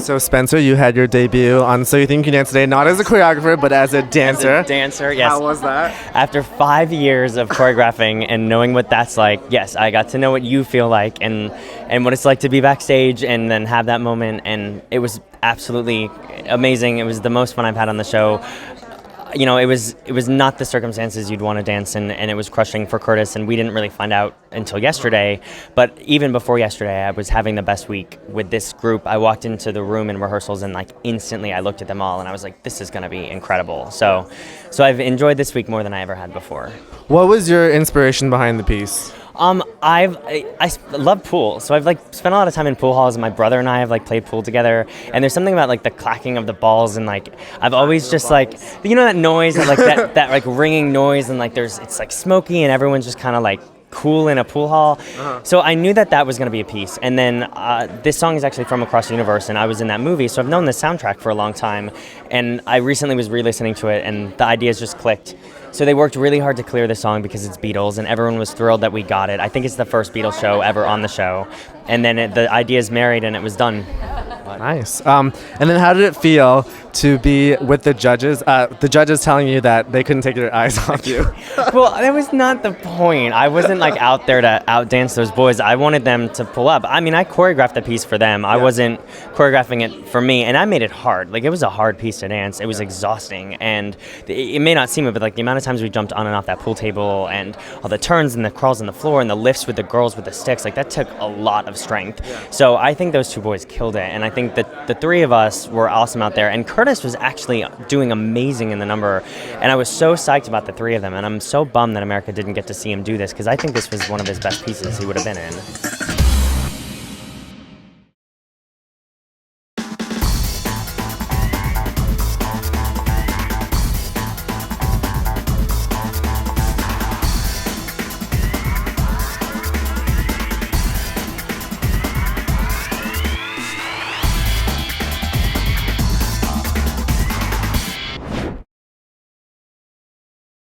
So Spencer, you had your debut on So You Think You Dance Today, not as a choreographer, but as a dancer. As a dancer, yes. How was that? After 5 years of choreographing and knowing what that's like, yes, I got to know what you feel like and what it's like to be backstage and then have that moment, and it was absolutely amazing. It was the most fun I've had on the show. You know, it was not the circumstances you'd want to dance in, and it was crushing for Curtis, and we didn't really find out until yesterday. But even before yesterday, I was having the best week with this group. I walked into the room in rehearsals, and like instantly I looked at them all, and I was like, this is going to be incredible. So I've enjoyed this week more than I ever had before. What was your inspiration behind the piece? I love pool, so I've like spent a lot of time in pool halls, and my brother and I have like played pool together, and there's something about like the clacking of the balls, and like I've always just like, you know, that noise, like that like ringing noise, and like it's like smoky, and everyone's just kind of like cool in a pool hall. So I knew that was going to be a piece, and then this song is actually from Across the Universe, and I was in that movie, so I've known the soundtrack for a long time, and I recently was re-listening to it, and the ideas just clicked. So they worked really hard to clear the song because it's Beatles, and everyone was thrilled that we got it. I think it's the first Beatles show ever on the show, and then the ideas married, and it was done. Nice. And then how did it feel to be with the judges telling you that they couldn't take their eyes off you? Well, that was not the point. I wasn't like out there to outdance those boys. I wanted them to pull up. I mean, I choreographed the piece for them. I wasn't choreographing it for me, and I made it hard. Like, it was a hard piece to dance. It was exhausting, and it may not seem it, but like the amount of times we jumped on and off that pool table, and all the turns and the crawls on the floor and the lifts with the girls with the sticks, like that took a lot of strength. So I think those two boys killed it, and I think that the three of us were awesome out there, and Curtis was actually doing amazing in the number, and I was so psyched about the three of them, and I'm so bummed that America didn't get to see him do this, because I think this was one of his best pieces he would have been in.